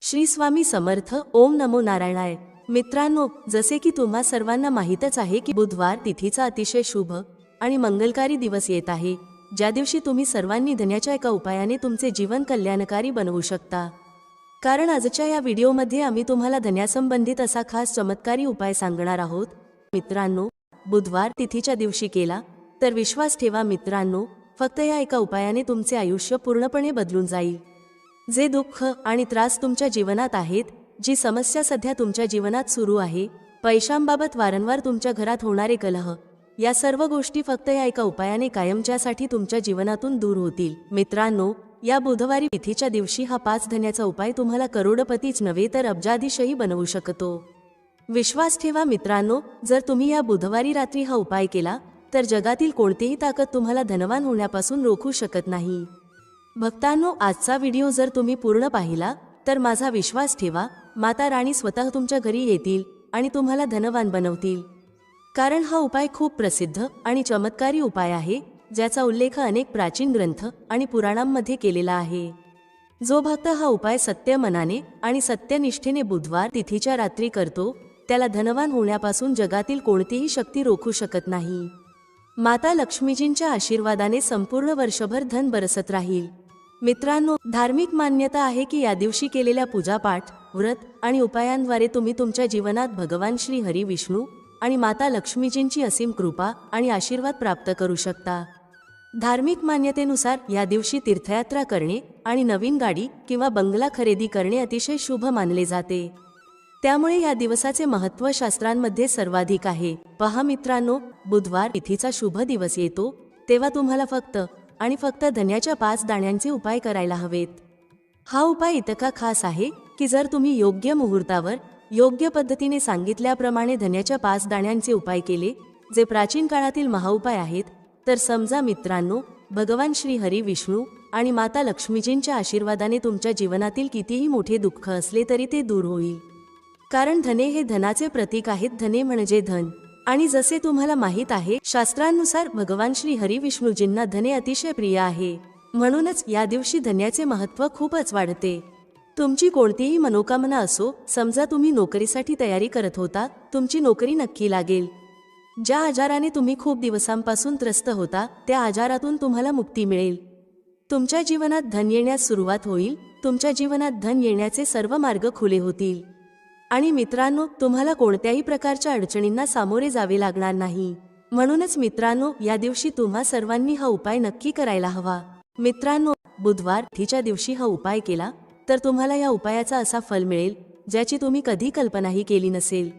श्री स्वामी समर्थ. ओम नमो नारायणाय. मित्रांनो, जसे की तुम्हा सर्वांना माहीतच आहे की बुधवार तिथीचा अतिशय शुभ आणि मंगलकारी दिवस येत आहे, ज्या दिवशी तुम्ही सर्वांनी धन्याच्या एका उपायाने तुमचे जीवन कल्याणकारी बनवू शकता. कारण आजच्या या व्हिडिओमध्ये आम्ही तुम्हाला धन्यासंबंधित असा खास चमत्कारी उपाय सांगणार आहोत. मित्रांनो, बुधवार तिथीच्या दिवशी केला तर विश्वास ठेवा मित्रांनो, फक्त या एका उपायाने तुमचे आयुष्य पूर्णपणे बदलून जाईल. जे दुःख आणि त्रास तुमच्या जीवनात आहेत, जी समस्या सध्या तुमच्या जीवनात सुरू आहे, पैशांबाबत वारंवार तुमच्या घरात होणारे कलह, या सर्व गोष्टी फक्त या एका उपायाने कायमच्यासाठी तुमच्या जीवनातून दूर होतील. मित्रांनो, या बुधवारी तिथीच्या दिवशी हा 5 धन्याचा उपाय तुम्हाला करोडपतीच नव्हे तर अब्जाधीशही बनवू शकतो. विश्वास ठेवा मित्रांनो, जर तुम्ही या बुधवारी रात्री हा उपाय केला तर जगातील कोणतीही ताकद तुम्हाला धनवान होण्यापासून रोखू शकत नाही. भक्तांनो, आजचा व्हिडिओ जर तुम्ही पूर्ण पाहिला तर माझा विश्वास ठेवा, माता राणी स्वतः तुमच्या घरी येतील आणि तुम्हाला धनवान बनवतील. कारण हा उपाय खूप प्रसिद्ध आणि चमत्कारी उपाय आहे, ज्याचा उल्लेख अनेक प्राचीन ग्रंथ आणि पुराणांमध्ये केलेला आहे. जो भक्त हा उपाय सत्य मनाने आणि सत्यनिष्ठेने बुधवार तिथीच्या रात्री करतो, त्याला धनवान होण्यापासून जगातील कोणतीही शक्ती रोखू शकत नाही. माता लक्ष्मीजींच्या आशीर्वादाने संपूर्ण वर्षभर धन बरसत राहील. मित्रांनो, धार्मिक मान्यता आहे की या दिवशी केलेल्या पूजापाठ, व्रत आणि उपायांद्वारे तुम्ही तुमच्या जीवनात भगवान श्री हरी विष्णू आणि माता लक्ष्मीजींची असीम कृपा आणि आशीर्वाद प्राप्त करू शकता. धार्मिक मान्यतेनुसार या दिवशी तीर्थयात्रा करणे आणि नवीन गाडी किंवा बंगला खरेदी करणे अतिशय शुभ मानले जाते. त्यामुळे या दिवसाचे महत्त्व शास्त्रांमध्ये सर्वाधिक आहे. पहा मित्रांनो, बुधवार तिथीचा शुभ दिवस येतो तेव्हा तुम्हाला फक्त आणि फक्त धन्याच्या 5 दाण्यांचे उपाय करायला हवेत. हा उपाय इतका खास आहे की जर तुम्ही योग्य मुहूर्तावर योग्य पद्धतीने सांगितल्याप्रमाणे धन्याच्या 5 दाण्यांचे उपाय केले, जे प्राचीन काळातील महाउपाय आहेत, तर समजा मित्रांनो, भगवान श्री हरी विष्णू आणि माता लक्ष्मीजींच्या आशीर्वादाने तुमच्या जीवनातील कितीही मोठे दुःख असले तरी ते दूर होईल. कारण धने हे धनाचे प्रतीक आहेत. धने म्हणजे धन. आणि जसे तुम्हाला माहीत आहे, शास्त्रांनुसार भगवान श्री हरी विष्णूजींना धने अतिशय प्रिय आहे. म्हणूनच या दिवशी धन्याचे महत्त्व खूपच वाढते. तुमची कोणतीही मनोकामना असो, समजा तुम्ही नोकरीसाठी तयारी करत होता, तुमची नोकरी नक्की लागेल. ज्या आजाराने तुम्ही खूप दिवसांपासून त्रस्त होता, त्या आजारातून तुम्हाला मुक्ती मिळेल. तुमच्या जीवनात धन येण्यास सुरुवात होईल. तुमच्या जीवनात धन येण्याचे सर्व मार्ग खुले होतील. आणि मित्रांनो, तुम्हाला कोणत्याही प्रकारच्या अडचणींना सामोरे जावे लागणार नाही. म्हणूनच मित्रांनो, या दिवशी तुम्हा सर्वांनी हा उपाय नक्की करायला हवा. मित्रांनो, बुधवार तिथीच्या दिवशी हा उपाय केला तर तुम्हाला या उपायाचा असा फल मिळेल ज्याची तुम्ही कधी कल्पनाही केली नसेल.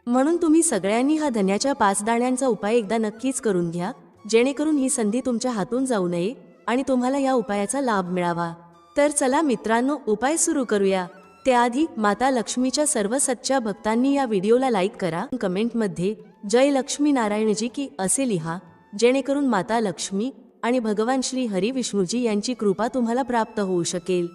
म्हणून तुम्ही सगळ्यांनी हा धन्याच्या 5 दाण्यांचा उपाय एकदा नक्कीच करून घ्या, जेणेकरून ही संधी तुमच्या हातून जाऊ नये आणि तुम्हाला या उपायाचा लाभ मिळावा. तर चला मित्रांनो, उपाय सुरू करूया. त्याआधी माता लक्ष्मीच्या सर्व सच्च्या भक्तांनी या व्हिडिओला लाईक करा. कमेंटमध्ये जय लक्ष्मी नारायणजी की असे लिहा, जेणेकरून माता लक्ष्मी आणि भगवान श्री हरी विष्णूजी यांची कृपा तुम्हाला प्राप्त होऊ शकेल.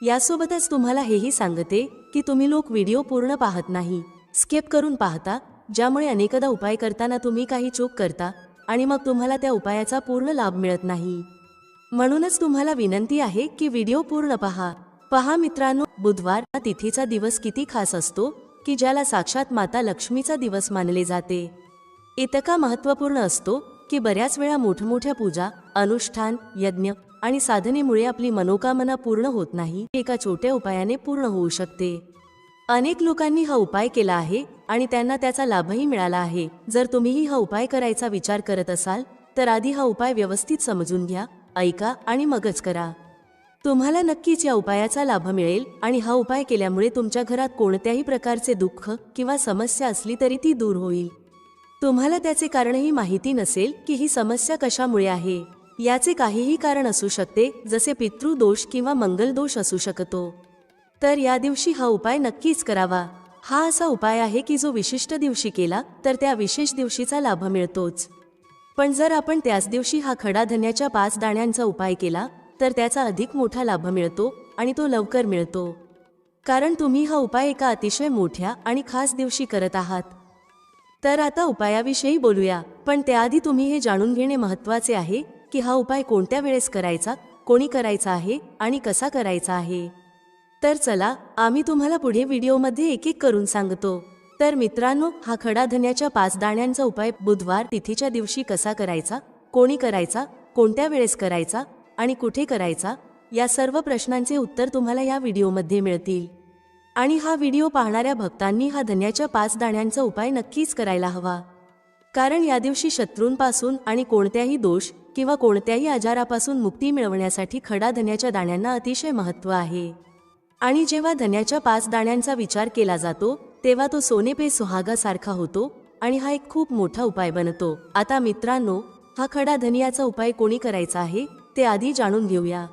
यासोबतच तुम्हाला हेही सांगते की तुम्ही लोक व्हिडिओ पूर्ण पाहत नाही, स्किप करून पाहता, ज्यामुळे अनेकदा उपाय करताना तुम्ही काही चूक करता आणि मग तुम्हाला त्या उपायाचा पूर्ण लाभ मिळत नाही. म्हणूनच तुम्हाला विनंती आहे की व्हिडिओ पूर्ण पहा. पहा मित्रांनो, बुधवार हा तिथीचा दिवस किती खास असतो की ज्याला साक्षात माता लक्ष्मीचा दिवस मानले जाते. इतका महत्त्वपूर्ण असतो की बऱ्याच वेळा मोठमोठ्या पूजा, अनुष्ठान, यज्ञ आणि साधनेमुळे आपली मनोकामना पूर्ण होत नाही, एका छोट्या उपायाने पूर्ण होऊ शकते. अनेक लोकांनी हा उपाय केला आहे आणि त्यांना त्याचा लाभही मिळाला आहे. जर तुम्हीही हा उपाय करायचा विचार करत असाल तर आधी हा उपाय व्यवस्थित समजून घ्या, ऐका आणि मगच करा. तुम्हाला नक्कीच या उपायाचा लाभ मिळेल आणि हा उपाय केल्यामुळे तुमच्या घरात कोणत्याही प्रकारचे दुःख किंवा समस्या असली तरी ती दूर होईल. तुम्हाला त्याचे कारणही माहिती नसेल की ही समस्या कशामुळे आहे. याचे काहीही कारण असू शकते, जसे पितृदोष किंवा मंगलदोष असू शकतो. तर या दिवशी हा उपाय नक्कीच करावा. हा असा उपाय आहे की जो विशिष्ट दिवशी केला तर त्या विशेष दिवशीचा लाभ मिळतोच. पण जर आपण त्याच दिवशी हा खडा धन्याच्या 5 दाण्यांचा उपाय केला तर त्याचा अधिक मोठा लाभ मिळतो आणि तो लवकर मिळतो. कारण तुम्ही हा उपाय एका अतिशय मोठ्या आणि खास दिवशी करत आहात. तर आता उपायाविषयी बोलूया, पण त्याआधी तुम्ही हे जाणून घेणे महत्त्वाचे आहे की हा उपाय कोणत्या वेळेस करायचा, कोणी करायचा आहे आणि कसा करायचा आहे. तर चला आम्ही तुम्हाला पुढे व्हिडिओमध्ये एक एक करून सांगतो। तर मित्रांनो, हा खडा धन्याच्या 5 दाण्यांचा उपाय बुधवार तिथीच्या दिवशी कसा करायचा, कोणी करायचा, कोणत्या वेळेस करायचा आणि कुठे करायचा, या सर्व प्रश्नांचे उत्तर तुम्हाला या व्हिडिओमध्ये मिळतील। आणि हा व्हिडिओ पाहणाऱ्या भक्तांनी हा धन्याच्या 5 दाण्यांचा उपाय नक्कीच करायला हवा, कारण या दिवशी शत्रूंपासून आणि कोणत्याही दोष किंवा कोणत्याही आजारापासून मुक्ती मिळवण्यासाठी खडा धन्याच्या दाण्यांना अतिशय महत्त्व आहे। आणि जेव्हा धन्याच्या 5 दाण्यांचा विचार केला जातो तेव्हा तो सोने पे सुहागा सारखा होतो आणि हा एक खूप मोठा उपाय बनतो। आता मित्रांनो, हा खडा धनियाचा उपाय कोणी करायचा आहे ते आधी जाणून घेऊया।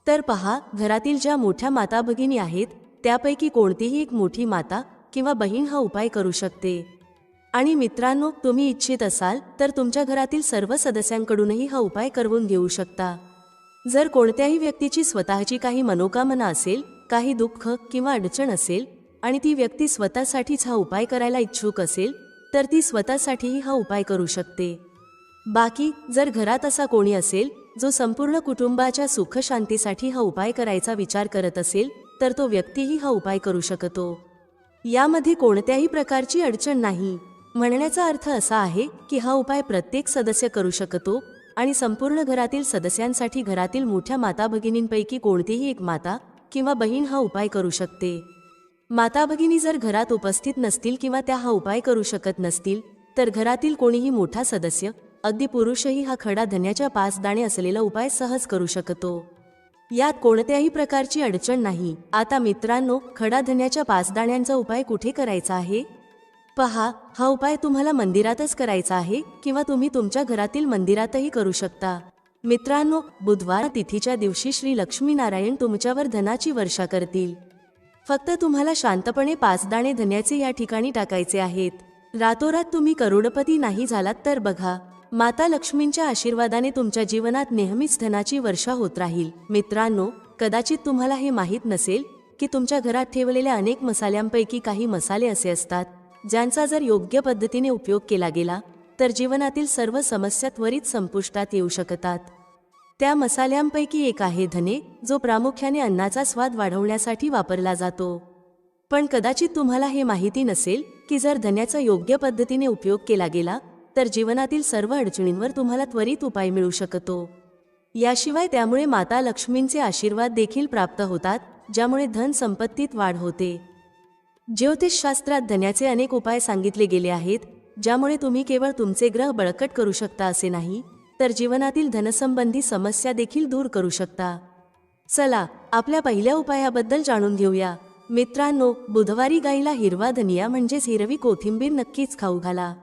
तर पहा, घरातील ज्या मोठ्या माता भगिनी आहेत त्यापैकी कोणतीही एक मोठी माता किंवा बहीण हा उपाय करू शकते। आणि मित्रांनो, तुम्ही इच्छित असाल तर तुमच्या घरातील सर्व सदस्यांकडूनही हा उपाय करवून घेऊ शकता। जर कोणत्याही व्यक्तीची स्वतःची काही मनोकामना असेल, काही दुःख किंवा अडचण असेल आणि ती व्यक्ती स्वतःसाठीच हा उपाय करायला इच्छुक असेल तर ती स्वतःसाठीही हा उपाय करू शकते। बाकी जर घरात असा कोणी असेल जो संपूर्ण कुटुंबाच्या सुख शांतीसाठी हा उपाय करायचा विचार करत असेल तर तो व्यक्तीही हा उपाय करू शकतो। यामध्ये कोणत्याही प्रकारची अडचण नाही। म्हणण्याचा अर्थ असा आहे की हा उपाय प्रत्येक सदस्य करू शकतो आणि संपूर्ण घरातील सदस्यांसाठी घरातील मोठ्या माता भगिनींपैकी कोणतीही एक माता किंवा बहीण हा उपाय करू शकते। माता भगिनी जर घरात उपस्थित नसतील किंवा त्या हा उपाय करू शकत नसतील तर घरातील कोणीही मोठा सदस्य, अगदी पुरुषही हा खडा धन्याच्या 5 दाणे असलेला उपाय सहज करू शकतो। यात कोणत्याही प्रकारची अडचण नाही। आता मित्रांनो, खडा धन्याच्या 5 दाण्यांचा उपाय कुठे करायचा आहे? पहा, हा उपाय तुम्हाला मंदिरातच करायचा आहे किंवा तुम्ही तुमच्या घरातील मंदिरातही करू शकता। मित्रांनो, बुधवार तिथीच्या दिवशी श्री लक्ष्मीनारायण तुमच्यावर धनाची वर्षा करतील। फक्त तुम्हाला शांतपणे 5 दाणे धन्याचे या ठिकाणी टाकायचे आहेत। रातोरात तुम्ही करोडपती नाही झालात तर बघा, माता लक्ष्मींच्या आशीर्वादाने तुमच्या जीवनात नेहमीच धनाची वर्षा होत राहील। मित्रांनो, कदाचित तुम्हाला हे माहीत नसेल की तुमच्या घरात ठेवलेल्या अनेक मसाल्यांपैकी काही मसाले असे असतात ज्यांचा जर योग्य पद्धतीने उपयोग केला गेला तर जीवनातील सर्व समस्या त्वरित संपुष्टात येऊ शकतात। त्या मसाल्यांपैकी एक आहे धने, जो प्रामुख्याने अन्नाचा स्वाद वाढवण्यासाठी वापरला जातो। पण कदाचित तुम्हाला हे माहिती नसेल की जर धन्याचा योग्य पद्धतीने उपयोग केला गेला तर जीवनातील सर्व अडचणींवर तुम्हाला त्वरित उपाय मिळू शकतो। याशिवाय त्यामुळे माता लक्ष्मींचे आशीर्वाद देखील प्राप्त होतात, ज्यामुळे धन संपत्तीत वाढ होते। ज्योतिषशास्त्रात धन्याचे अनेक उपाय सांगितले गेले आहेत, ज्यामुळे तुम्ही केवळ तुमचे ग्रह बळकट करू शकता असे नाही, तर जीवनातील धनसंबंधी समस्या देखील दूर करू शकता। चला आपल्या पहिल्या उपायाबद्दल जाणून घेऊया। मित्रांनो, बुधवारी गाईला हिरवा धनिया म्हणजेच हिरवी कोथिंबीर नक्कीच खाऊ घाला।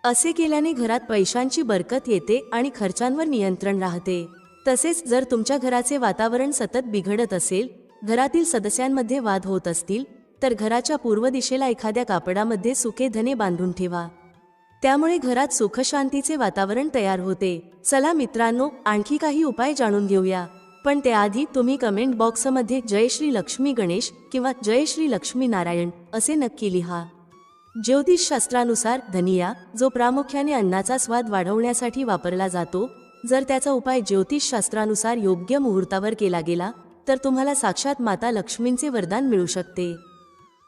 असे केल्याने घरात पैशांची बरकत येते आणि खर्चांवर नियंत्रण राहते। तसेच जर तुमच्या घराचे वातावरण सतत बिघडत असेल, घरातील सदस्यांमध्ये वाद होत असतील तर घराच्या पूर्व दिशेला एखाद्या कापडामध्ये सुके धने बांधून ठेवा। त्यामुळे घरात सुखशांतीचे वातावरण तयार होते। चला मित्रांनो, आणखी काही उपाय जाणून घेऊया, पण त्याआधी तुम्ही कमेंट बॉक्समध्ये जय श्री लक्ष्मी गणेश किंवा जय श्री लक्ष्मी नारायण असे नक्की लिहा। ज्योतिषशास्त्रानुसार धनिया, जो प्रामुख्याने अन्नाचा स्वाद वाढवण्यासाठी वापरला जातो, जर त्याचा उपाय ज्योतिषशास्त्रानुसार योग्य मुहूर्तावर केला गेला तर तुम्हाला साक्षात माता लक्ष्मींचे वरदान मिळू शकते।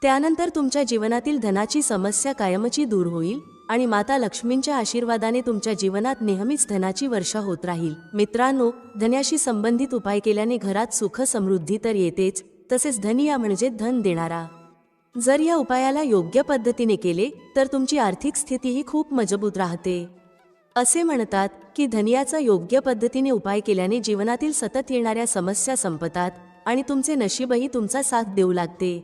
त्यानंतर तुमच्या जीवनातील धनाची समस्या कायमची दूर होईल आणि माता लक्ष्मींच्या आशीर्वादाने तुमच्या जीवनात नेहमीच धनाची वर्षा होत राहील। मित्रांनो, धन्याशी संबंधित उपाय केल्याने घरात सुख समृद्धी तर येतेच, तसेच धनिया म्हणजे धन देणारा। जर या उपायाला योग्य पद्धतीने केले तर तुमची आर्थिक स्थितीही खूप मजबूत राहते। असे म्हणतात की धनियाचा योग्य पद्धतीने उपाय केल्याने जीवनातील सतत येणाऱ्या समस्या संपतात आणि तुमचे नशीबही तुमचा साथ देऊ लागते।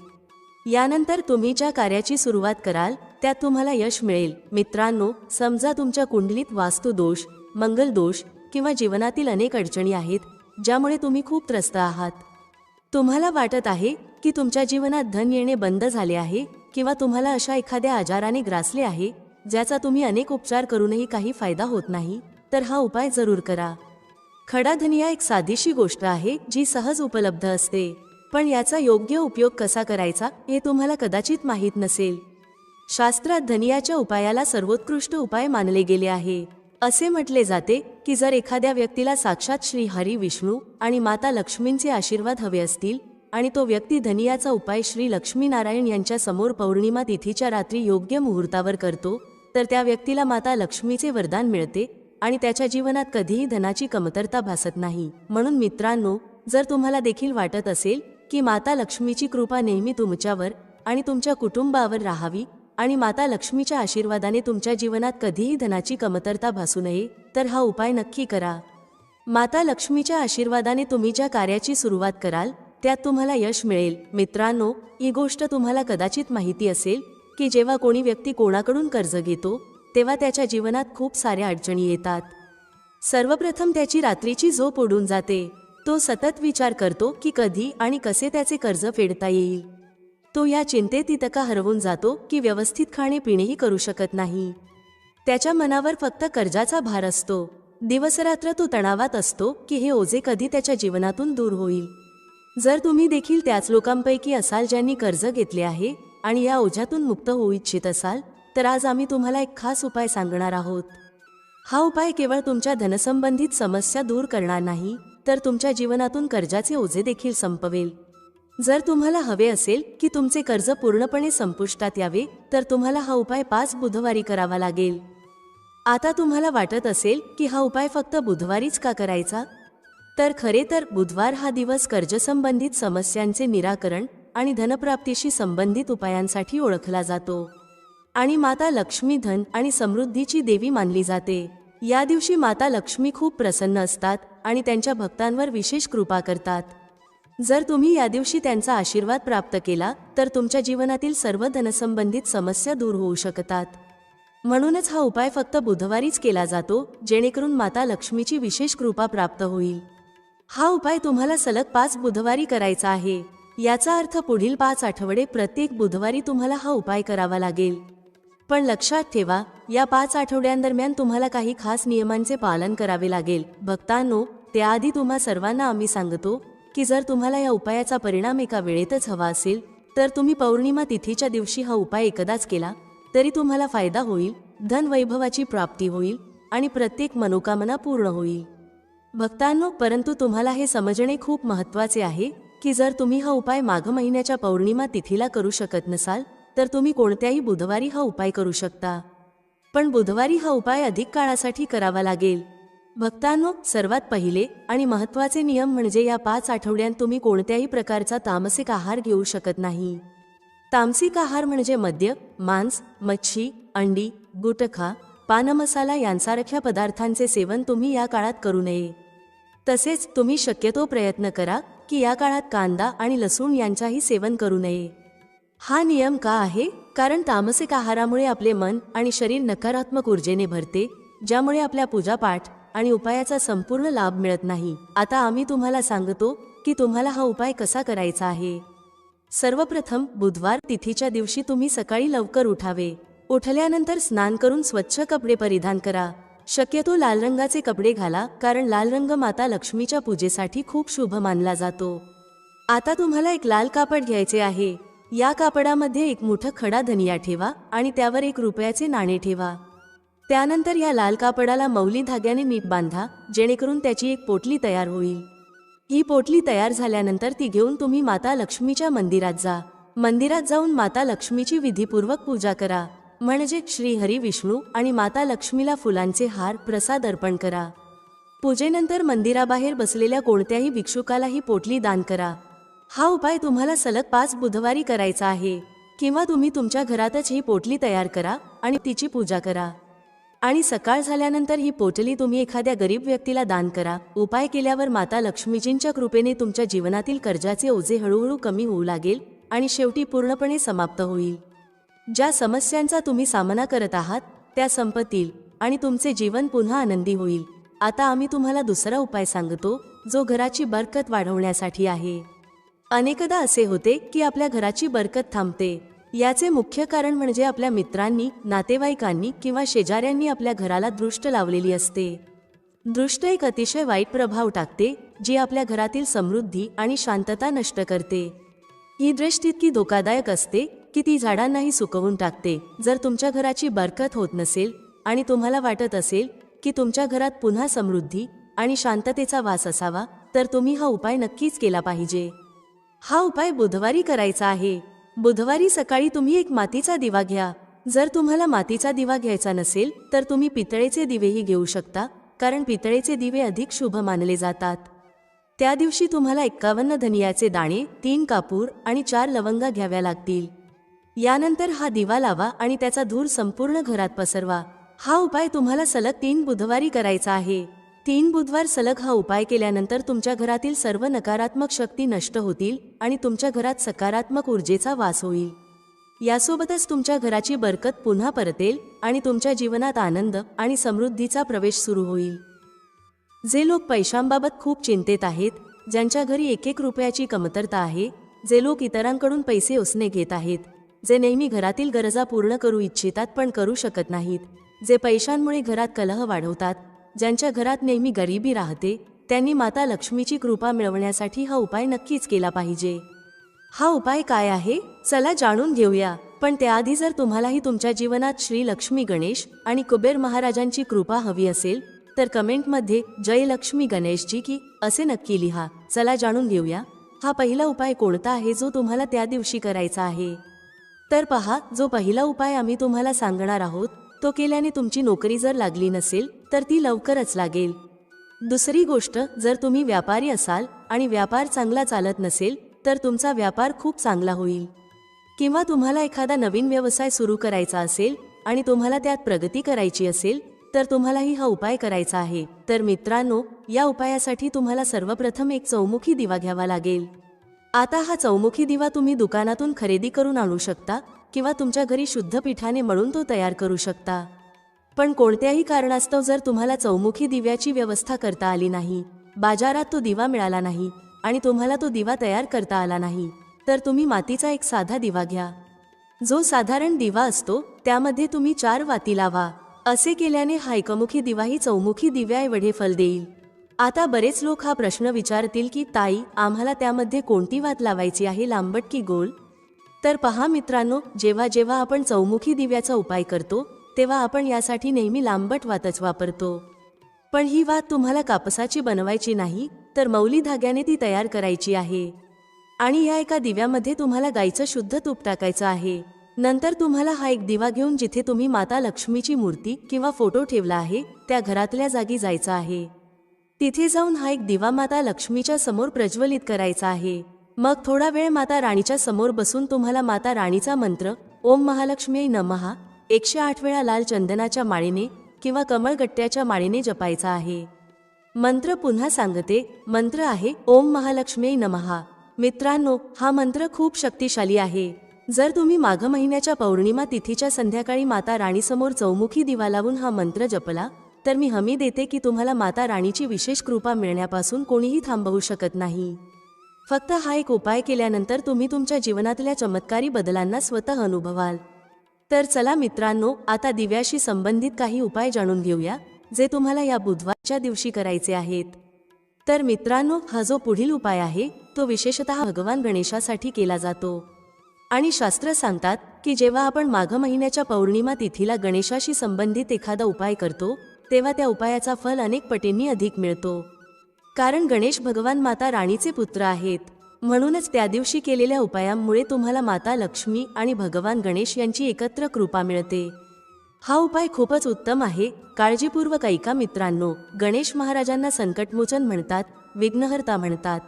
यानंतर तुम्ही ज्या कार्याची सुरुवात कराल त्यात तुम्हाला यश मिळेल। मित्रांनो, समजा तुमच्या कुंडलीत वास्तु दोष, मंगल दोष किंवा जीवनातील अनेक अडचणी आहेत ज्यामुळे तुम्ही खूप त्रस्त आहात। तुम्हाला वाटत आहे की तुमच्या जीवनात धन येणे बंद झाले आहे किंवा तुम्हाला अशा एखाद्या आजाराने ग्रासले आहे ज्याचा तुम्ही अनेक उपचार करूनही काही फायदा होत नाही, तर हा उपाय जरूर करा। खडा धनिया एक साधीशी गोष्ट आहे जी सहज उपलब्ध असते, पण याचा योग्य उपयोग कसा करायचा हे तुम्हाला कदाचित माहीत नसेल। शास्त्रात धनियाच्या उपायाला सर्वोत्कृष्ट उपाय मानले गेले आहे। असे म्हटले जाते की जर एखाद्या व्यक्तीला साक्षात श्री हरी विष्णू आणि माता लक्ष्मींचे आशीर्वाद हवे असतील आणि तो व्यक्ती धनियाचा उपाय श्री लक्ष्मीनारायण यांच्या समोर पौर्णिमा तिथीच्या रात्री योग्य मुहूर्तावर करतो तर त्या व्यक्तीला माता लक्ष्मीचे वरदान मिळते आणि त्याच्या जीवनात कधीही धनाची कमतरता भासत नाही. म्हणून मित्रांनो, जर तुम्हाला देखील वाटत असेल की माता लक्ष्मीची कृपा नेहमी तुमच्यावर आणि तुमच्या कुटुंबावर राहावी आणि माता लक्ष्मीच्या आशीर्वादाने तुमच्या जीवनात कधीही धनाची कमतरता भासू नये, तर हा उपाय नक्की करा. माता लक्ष्मीच्या आशीर्वादाने तुम्ही ज्या कार्याची सुरुवात कराल त्यात तुम्हाला यश मिळेल. मित्रांनो, ही गोष्ट तुम्हाला कदाचित माहिती असेल की जेव्हा कोणी व्यक्ती कोणाकडून कर्ज घेतो तेव्हा त्याच्या जीवनात खूप साऱ्या अडचणी येतात. सर्वप्रथम त्याची रात्रीची झोप उडून जाते. तो सतत विचार करतो की कधी आणि कसे त्याचे कर्ज फेडता येईल. तो या चिंतेत इतका हरवून जातो की व्यवस्थित खाणे पिणेही करू शकत नाही. त्याच्या मनावर फक्त कर्जाचा भार असतो. दिवसरात्र तो तणावात असतो की हे ओझे कधी त्याच्या जीवनातून दूर होईल. जर तुम्ही देखील त्याच लोकांपैकी असाल ज्यांनी कर्ज घेतले आहे आणि या ओझ्यातून मुक्त होऊ इच्छित असाल, तर आज आम्ही तुम्हाला एक खास उपाय सांगणार आहोत. हा उपाय केवळ तुमच्या धनसंबंधित समस्या दूर करणार नाही, तर तुमच्या जीवनातून कर्जाचे ओझे देखील संपवेल. जर तुम्हाला हवे असेल की तुमचे कर्ज पूर्णपणे संपुष्टात यावे, तर तुम्हाला हा उपाय 5 बुधवारी करावा लागेल. आता तुम्हाला वाटत असेल की हा उपाय फक्त बुधवारीच का करायचा? तर खरे तर बुधवार हा दिवस कर्जसंबंधित समस्यांचे निराकरण आणि धनप्राप्तीशी संबंधित उपायांसाठी ओळखला जातो आणि माता लक्ष्मी धन आणि समृद्धीची देवी मानली जाते. या दिवशी माता लक्ष्मी खूप प्रसन्न असतात आणि त्यांच्या भक्तांवर विशेष कृपा करतात. जर तुम्ही या दिवशी त्यांचा आशीर्वाद प्राप्त केला तर तुमच्या जीवनातील सर्व धनसंबंधित समस्या दूर होऊ शकतात. म्हणूनच हा उपाय फक्त बुधवारीच केला जातो, जेणेकरून माता लक्ष्मीची विशेष कृपा प्राप्त होईल. हा उपाय तुम्हाला सलग 5 बुधवारी करायचा आहे. याचा अर्थ पुढील 5 आठवडे प्रत्येक बुधवारी तुम्हाला हा उपाय करावा लागेल. पण लक्षात ठेवा, या 5 आठवड्यांदरम्यान तुम्हाला काही खास नियमांचे पालन करावे लागेल. भक्तांनो, त्याआधी तुम्हा सर्वांना आम्ही सांगतो की जर तुम्हाला या उपायाचा परिणाम एका वेळेतच हवा असेल, तर तुम्ही पौर्णिमा तिथीच्या दिवशी हा उपाय एकदाच केला तरी तुम्हाला फायदा होईल, धन वैभवाची प्राप्ती होईल आणि प्रत्येक मनोकामना पूर्ण होईल. भक्तांनो, परंतु तुम्हाला हे समजणे खूप महत्त्वाचे आहे की जर तुम्ही हा उपाय माघ महिन्याच्या पौर्णिमा तिथीला करू शकत नसाल, तर तुम्ही कोणत्याही बुधवारी हा उपाय करू शकता. पण बुधवारी हा उपाय अधिक काळासाठी करावा लागेल. भक्तांनो, सर्वात पहिले आणि महत्त्वाचे नियम म्हणजे या 5 आठवड्यांत तुम्ही कोणत्याही प्रकारचा तामसिक आहार घेऊ शकत नाही. तामसिक आहार म्हणजे मद्य, मांस, मच्छी, अंडी, गुटखा, पानमसाला यांसारख्या पदार्थांचे सेवन तुम्ही या काळात करू नये. तसेच तुम्ही शक्यतो प्रयत्न करा की या काळात कांदा आणि लसूण यांचाही सेवन करू नये. हा नियम का आहे? कारण तामसिक आहारामुळे आपले मन आणि शरीर नकारात्मक ऊर्जेने भरते, ज्यामुळे आपल्या पूजापाठ आणि उपायाचा संपूर्ण लाभ मिळत नाही. आता आम्ही तुम्हाला सांगतो की तुम्हाला हा उपाय कसा करायचा आहे. सर्वप्रथम बुधवार तिथीच्या दिवशी तुम्ही सकाळी लवकर उठावे. उठल्यानंतर स्नान करून स्वच्छ कपडे परिधान करा. शक्यतो लाल रंगाचे कपडे घाला, कारण लाल रंग माता लक्ष्मीच्या पूजेसाठी खूप शुभ मानला जातो. आता तुम्हाला एक लाल कापड घ्यायचे आहे. या कापडामध्ये एक मोठा खडा धनिया ठेवा आणि त्यावर 1 रुपयाचे नाणे ठेवा. त्यानंतर या लाल कापडाला मौली धाग्याने नीट बांधा, जेणेकरून त्याची एक पोटली तयार होईल. ही पोटली तयार झाल्यानंतर ती घेऊन तुम्ही माता लक्ष्मीच्या मंदिरात जा. मंदिरात जाऊन माता लक्ष्मीची विधीपूर्वक पूजा करा. म्हणजे श्री हरी विष्णू आणि माता लक्ष्मीला फुलांचे हार प्रसाद अर्पण करा. पूजेनंतर मंदिराबाहेर बसलेल्या कोणत्याही भिक्षुकाला ही पोटली दान करा. हा उपाय तुम्हाला सलग 5 बुधवारी करायचा आहे. किंवा तुम्ही तुमच्या घरातच ही पोटली तयार करा आणि तिची पूजा करा. आणि सकाळ झाल्यानंतर ही पोटली तुम्ही एखाद्या गरीब व्यक्तीला दान करा. उपाय केल्यावर माता लक्ष्मीजींच्या कृपेने तुमच्या जीवनातील कर्जाचे ओझे हळूहळू कमी होऊ लागेल आणि शेवटी पूर्णपणे समाप्त होईल. ज्या समस्यांचा तुम्ही सामना करत आहात त्या संपतील आणि तुमचे जीवन पुन्हा आनंदी होईल. आता आम्ही तुम्हाला दुसरा उपाय सांगतो, जो घराची बरकत वाढवण्यासाठी आहे. अनेकदा असे होते की आपल्या घराची बरकत थांबते. याचे मुख्य कारण म्हणजे आपल्या मित्रांनी, नातेवाईकांनी किंवा शेजाऱ्यांनी आपल्या घराला दृष्ट लावलेली असते. दृष्ट एक अतिशय वाईट प्रभाव टाकते, जी आपल्या घरातील समृद्धी आणि शांतता नष्ट करते. ही दृष्टी इतकी धोकादायक असते की ती झाडांनाही सुकवून टाकते. जर तुमच्या घराची बरकत होत नसेल आणि तुम्हाला वाटत असेल की तुमच्या घरात पुन्हा समृद्धी आणि शांततेचा वास असावा, तर तुम्ही हा उपाय नक्कीच केला पाहिजे. हा उपाय बुधवारी करायचा आहे. बुधवारी सकाळी तुम्ही एक मातीचा दिवा घ्या. जर तुम्हाला मातीचा दिवा घ्यायचा नसेल तर तुम्ही पितळेचे दिवेही घेऊ शकता, कारण पितळेचे दिवे अधिक शुभ मानले जातात. त्या दिवशी तुम्हाला 51 धनियाचे दाणे, 3 कापूर आणि 4 लवंगा घ्याव्या लागतील. यानंतर हा दिवा लावा आणि त्याचा धूर संपूर्ण घरात पसरवा. हा उपाय तुम्हाला सलग 3 बुधवारी करायचा आहे. 3 बुधवार सलग हा उपाय केल्यानंतर तुमच्या घरातील सर्व नकारात्मक शक्ती नष्ट होतील आणि तुमच्या घरात सकारात्मक ऊर्जेचा वास होईल. यासोबतच तुमच्या घराची बरकत पुन्हा परतेल आणि तुमच्या जीवनात आनंद आणि समृद्धीचा प्रवेश सुरू होईल. जे लोक पैशांबाबत खूप चिंतेत आहेत, ज्यांच्या घरी 1-1 रुपयाची कमतरता आहे, जे लोक इतरांकडून पैसे उसने घेत आहेत, जे नेहमी घरातील गरजा पूर्ण करू इच्छितात पण करू शकत नाहीत, जे पैशांमुळे घरात कलह वाढवतात, ज्यांच्या घरात नेहमी गरिबी राहते, त्यांनी माता लक्ष्मीची कृपा मिळवण्यासाठी हा उपाय नक्कीच केला पाहिजे. हा उपाय काय आहे? चला जाणून घेऊया. पण त्याआधी जर तुम्हालाही तुमच्या जीवनात श्री लक्ष्मी गणेश आणि कुबेर महाराजांची कृपा हवी असेल तर कमेंटमध्ये जय लक्ष्मी गणेशजी की असे नक्की लिहा. चला जाणून घेऊया हा पहिला उपाय कोणता आहे जो तुम्हाला त्या दिवशी करायचा आहे. तर पहा, जो पहिला उपाय आम्ही तुम्हाला सांगणार आहोत तो केल्याने तुमची नोकरी जर लागली नसेल तर ती लवकरच लागेल. दुसरी गोष्ट, जर तुम्ही व्यापारी असाल आणि व्यापार चांगला चालत नसेल तर तुमचा व्यापार खूप चांगला होईल. किंवा तुम्हाला एखादा नवीन व्यवसाय सुरू करायचा असेल आणि तुम्हाला त्यात प्रगती करायची असेल तर तुम्हालाही हा उपाय करायचा आहे. तर मित्रांनो, या उपायासाठी तुम्हाला सर्वप्रथम एक चौमुखी दिवा घ्यावा लागेल. आता हा चौमुखी दिवा तुम्ही दुकानातून खरेदी करून आणू शकता किंवा तुमच्या घरी शुद्ध पिठाने मळून तो तयार करू शकता. पण कोणत्याही कारणास्तव जर तुम्हाला चौमुखी दिव्याची व्यवस्था करता आली नाही, बाजारात तो दिवा मिळाला नाही आणि तुम्हाला तो दिवा तयार करता आला नाही, तर तुम्ही मातीचा एक साधा दिवा घ्या. जो साधारण दिवा असतो त्यामध्ये तुम्ही 4 वाती लावा. असे केल्याने हा एकमुखी दिवाही चौमुखी दिव्याएवढे फल देईल. आता बरेच लोक हा प्रश्न विचारतील की ताई, आम्हाला त्यामध्ये कोणती वात लावायची आहे, लांबट की गोल? तर पहा मित्रांनो, जेव्हा जेव्हा आपण चौमुखी दिव्याचा उपाय करतो तेव्हा आपण यासाठी नेहमी लांबट वातच वापरतो. पण ही वात तुम्हाला कापसाची बनवायची नाही, तर मौली धाग्याने ती तयार करायची आहे. आणि या एका दिव्यामध्ये तुम्हाला गाईचं शुद्ध तूप टाकायचं आहे. नंतर तुम्हाला हा एक दिवा घेऊन जिथे तुम्ही माता लक्ष्मीची मूर्ती किंवा फोटो ठेवला आहे त्या घरातल्या जागी जायचं आहे. तिथे जाऊन हा एक दिवा माता लक्ष्मीच्या समोर प्रज्वलित करायचा आहे. मग थोडा वेळ माता राणीच्या समोर बसून तुम्हाला माता राणीचा मंत्र ओम महालक्ष्मी नमः 108 वेळा लाल चंदनाच्या माळेने किंवा कमळगट्ट्याच्या माळेने जपायचा आहे. मंत्र पुन्हा सांगते, मंत्र आहे ओम महालक्ष्मी नमः. मित्रांनो, हा मंत्र खूप शक्तिशाली आहे. जर तुम्ही माघ महिन्याच्या पौर्णिमा तिथीच्या संध्याकाळी माता राणीसमोर चौमुखी दिवा लावून हा मंत्र जपला तर मी हमी देते की तुम्हाला माता राणीची विशेष कृपा मिळण्यापासून कोणीही थांबवू शकत नाही. फक्त हा एक उपाय केल्यानंतर तुम्ही तुमच्या जीवनातल्या चमत्कारी बदलांना स्वतः अनुभवाल. तर चला मित्रांनो, आता दिव्याशी संबंधित काही उपाय जाणून घेऊया जे तुम्हाला या बुधवारच्या दिवशी करायचे आहेत. तर मित्रांनो, हा जो पुढील उपाय आहे तो विशेषतः भगवान गणेशासाठी केला जातो. आणि शास्त्र सांगतात की जेव्हा आपण माघ महिन्याच्या पौर्णिमा तिथीला गणेशाशी संबंधित एखादा उपाय करतो तेव्हा त्या उपायाचा फल अनेक पटींनी अधिक मिळतो. कारण गणेश भगवान माता राणीचे पुत्र आहेत. म्हणूनच त्या दिवशी केलेल्या उपायांमुळे तुम्हाला माता लक्ष्मी आणि भगवान गणेश यांची एकत्र कृपा मिळते. हा उपाय खूपच उत्तम आहे. काळजीपूर्वक ऐका मित्रांनो. गणेश महाराजांना संकटमोचन म्हणतात, विघ्नहर्ता म्हणतात.